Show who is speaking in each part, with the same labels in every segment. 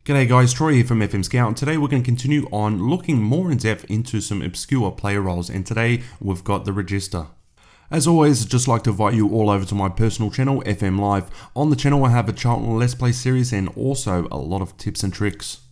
Speaker 1: G'day guys, Troy here from FM Scout, and today we're going to continue on looking more in depth into some obscure player roles, and today we've got the Regista. As always, I'd just like to invite you all over to my personal channel, FM Live. On the channel I have a Charlton Let's Play series and also a lot of tips and tricks.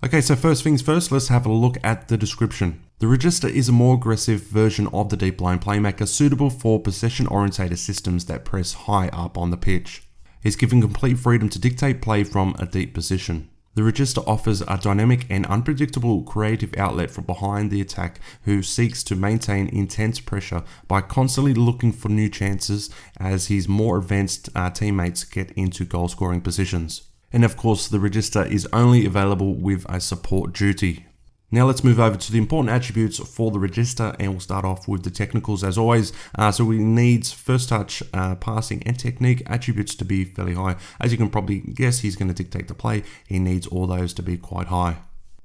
Speaker 1: Okay, so first things first, let's have a look at the description. The Regista is a more aggressive version of the deep line playmaker suitable for possession-oriented systems that press high up on the pitch. He's given complete freedom to dictate play from a deep position. The Regista offers a dynamic and unpredictable creative outlet from behind the attack who seeks to maintain intense pressure by constantly looking for new chances as his more advanced teammates get into goal-scoring positions. And of course, the Regista is only available with a support duty. Now let's move over to the important attributes for the Regista, and we'll start off with the technicals as always. So we need first touch, passing and technique attributes to be fairly high. As you can probably guess, he's going to dictate the play. He needs all those to be quite high.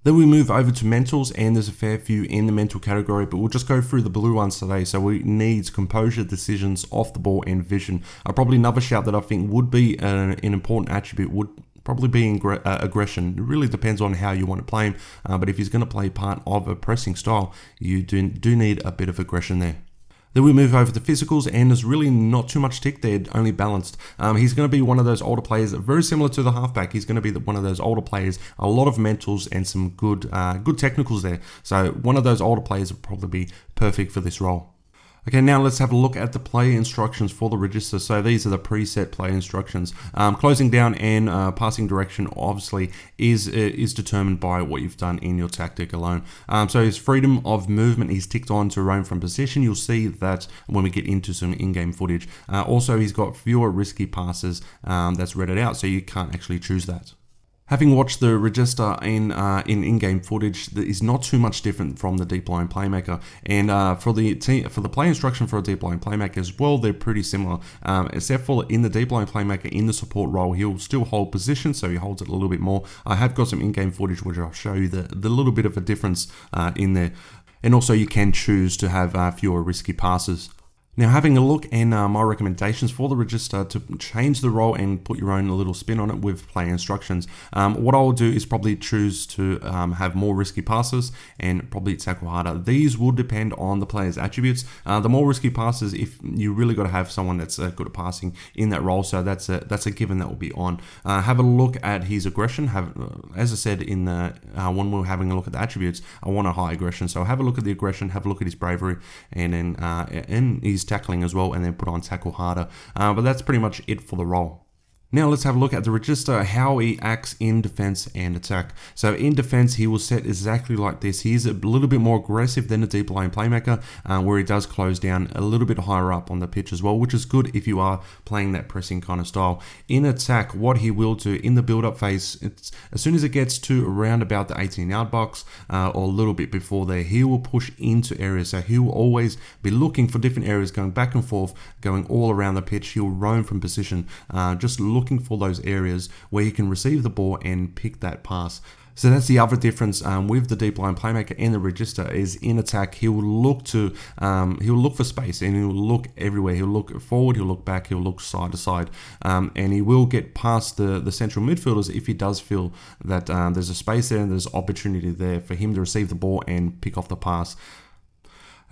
Speaker 1: Then we move over to mentals, and there's a fair few in the mental category, but we'll just go through the blue ones today. So we need composure, decisions, off the ball and vision. Probably another shout that I think would be an important attribute would probably be aggression. It really depends on how you want to play him, but if he's going to play part of a pressing style, you do need a bit of aggression there. Then we move over to physicals, and there's really not too much tick there, only balanced. He's going to be one of those older players, very similar to the halfback. He's going to be one of those older players, a lot of mentals and some good technicals there. So one of those older players would probably be perfect for this role. Okay, now let's have a look at the play instructions for the Regista. So these are the preset play instructions. Closing down and passing direction obviously is determined by what you've done in your tactic alone. So his freedom of movement is ticked on to roam from position. You'll see that when we get into some in-game footage. Also, he's got fewer risky passes that's redded out, so you can't actually choose that. Having watched the Regista in-game footage, that is not too much different from the deep line playmaker, and for the play instruction for a deep line playmaker as well, they're pretty similar, except for in the deep line playmaker in the support role, he'll still hold position, so he holds it a little bit more. I have got some in-game footage which I'll show you the little bit of a difference in there, and also you can choose to have fewer risky passes. Now, having a look and my recommendations for the Regista to change the role and put your own little spin on it with play instructions. What I'll do is probably choose to have more risky passes and probably tackle harder. These will depend on the player's attributes. The more risky passes, if you really got to have someone that's good at passing in that role, so that's a given that will be on. Have a look at his aggression. As I said in the when we were having a look at the attributes, I want a high aggression. So have a look at the aggression, have a look at his bravery, and then and his tackling as well, and then put on tackle harder. But that's pretty much it for the role. Now let's have a look at the Regista, how he acts in defense and attack. So in defense, he will set exactly like this. He's a little bit more aggressive than a deep line playmaker, where he does close down a little bit higher up on the pitch as well, which is good if you are playing that pressing kind of style. In attack, what he will do in the build-up phase, as soon as it gets to around about the 18-yard box or a little bit before there, he will push into areas. So he will always be looking for different areas, going back and forth, going all around the pitch. He'll roam from position, just looking for those areas where he can receive the ball and pick that pass. So that's the other difference with the deep line playmaker and the Regista is in attack, he'll look for space, and he'll look everywhere. He'll look forward, he'll look back, he'll look side to side, and he will get past the central midfielders if he does feel that there's a space there and there's opportunity there for him to receive the ball and pick off the pass.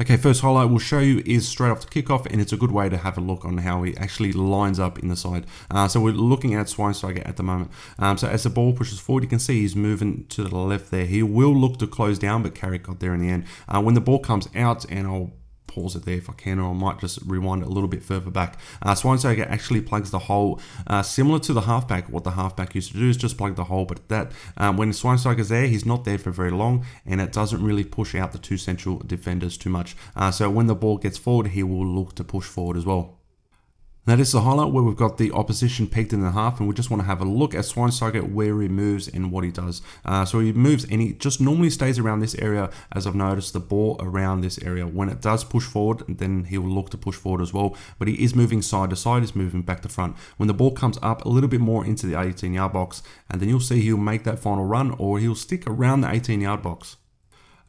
Speaker 1: Okay, first highlight we'll show you is straight off the kickoff, and it's a good way to have a look on how he actually lines up in the side. So we're looking at Schweinsteiger at the moment. So as the ball pushes forward, you can see he's moving to the left there. He will look to close down, but Carrick got there in the end. When the ball comes out, and I'll pause it there if I can, or I might just rewind it a little bit further back. Schweinsteiger actually plugs the hole, similar to the halfback. What the halfback used to do is just plug the hole, but that when Schweinsteiger's there, he's not there for very long, and it doesn't really push out the two central defenders too much. So when the ball gets forward, he will look to push forward as well. Now this is a highlight where we've got the opposition pegged in the half, and we just want to have a look at Schweinsteiger, where he moves and what he does. So he moves, and he just normally stays around this area, as I've noticed the ball around this area. When it does push forward, then he will look to push forward as well, but he is moving side to side, he's moving back to front. When the ball comes up a little bit more into the 18-yard box, and then you'll see he'll make that final run, or he'll stick around the 18-yard box.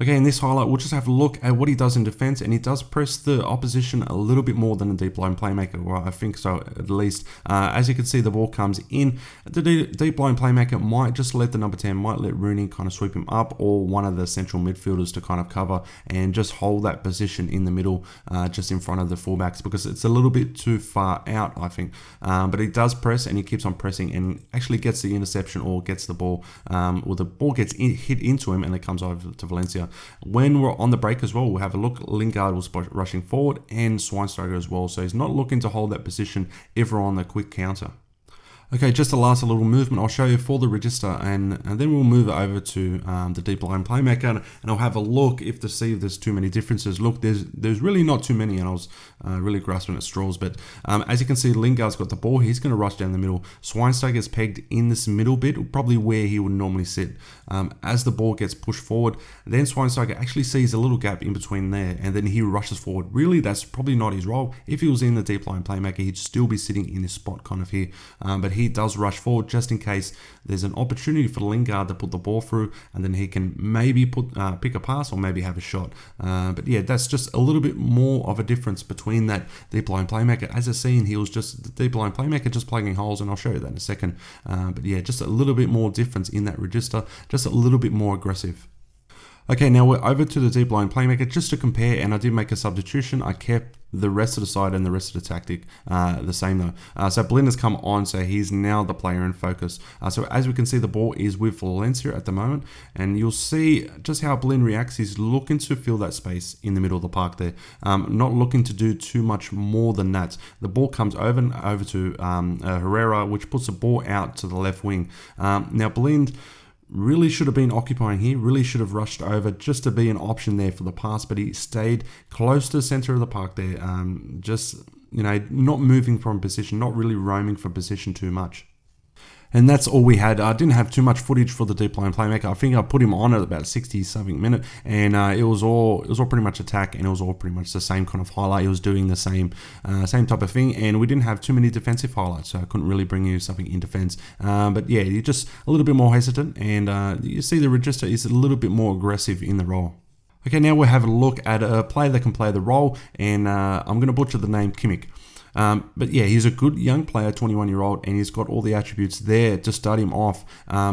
Speaker 1: Okay, in this highlight, we'll just have a look at what he does in defense, and he does press the opposition a little bit more than a deep line playmaker, or I think so at least. As you can see, the ball comes in. The deep line playmaker might just let the number 10, might let Rooney kind of sweep him up, or one of the central midfielders to kind of cover and just hold that position in the middle, just in front of the fullbacks, because it's a little bit too far out, I think. But he does press, and he keeps on pressing, and actually gets the interception, or gets the ball, or the ball gets hit into him, and it comes over to Valencia. When we're on the break as well, we'll have a look. Lingard was rushing forward, and Schweinsteiger as well. So he's not looking to hold that position ever on the quick counter. Okay, just the last little movement I'll show you for the Regista, and then we'll move it over to the deep line playmaker, and I'll have a look to see if there's too many differences. Look, there's really not too many, and I was really grasping at straws, but as you can see, Lingard's got the ball. He's going to rush down the middle. Schweinsteiger's pegged in this middle bit, probably where he would normally sit. As the ball gets pushed forward, then Schweinsteiger actually sees a little gap in between there, and then he rushes forward. Really, that's probably not his role. If he was in the deep line playmaker, he'd still be sitting in his spot kind of here, but he does rush forward just in case there's an opportunity for Lingard to put the ball through, and then he can maybe pick a pass or maybe have a shot. But yeah, that's just a little bit more of a difference between that deep line playmaker. As I've seen, he was just the deep line playmaker, just plugging holes, and I'll show you that in a second. But yeah, just a little bit more difference in that Regista, just a little bit more aggressive. Okay, now we're over to the deep line playmaker just to compare, and I did make a substitution. I kept the rest of the side and the rest of the tactic the same though. So Blind has come on, so he's now the player in focus. So as we can see, the ball is with Valencia at the moment, and you'll see just how Blind reacts. He's looking to fill that space in the middle of the park there, not looking to do too much more than that. The ball comes over to Herrera, which puts the ball out to the left wing. Now Blind really should have been occupying here, really should have rushed over just to be an option there for the pass, but he stayed close to the center of the park there, just, not moving from position, not really roaming from position too much. And that's all we had. I didn't have too much footage for the deep line playmaker. I think I put him on at about 60-something minute, and it was all pretty much attack, and it was all pretty much the same kind of highlight. He was doing the same type of thing, and we didn't have too many defensive highlights, so I couldn't really bring you something in defense. But yeah, you're just a little bit more hesitant, and you see the Regista is a little bit more aggressive in the role. Okay, now we'll have a look at a player that can play the role, and I'm going to butcher the name, Kimmich. But yeah, he's a good young player, 21-year-old, and he's got all the attributes there to start him off.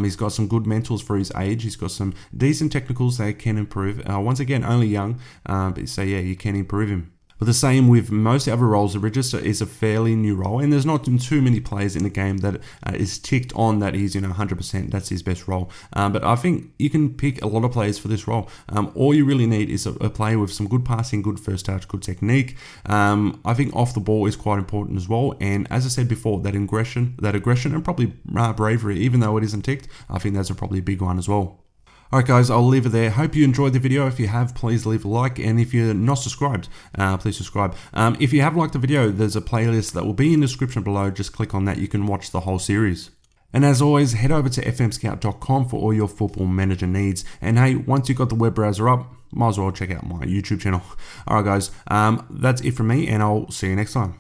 Speaker 1: He's got some good mentals for his age. He's got some decent technicals that can improve. Once again, only young, but so yeah, you can improve him. But the same with most other roles, the Regista is a fairly new role, and there's not too many players in the game that is ticked on that he's 100%, that's his best role. But I think you can pick a lot of players for this role. All you really need is a player with some good passing, good first touch, good technique. I think off the ball is quite important as well, and as I said before, that aggression and probably bravery, even though it isn't ticked, I think that's probably a big one as well. Alright guys, I'll leave it there. Hope you enjoyed the video. If you have, please leave a like, and if you're not subscribed, please subscribe. If you have liked the video, there's a playlist that will be in the description below. Just click on that, you can watch the whole series. And as always, head over to fmscout.com for all your football manager needs. And hey, once you've got the web browser up, might as well check out my YouTube channel. Alright guys, that's it from me, and I'll see you next time.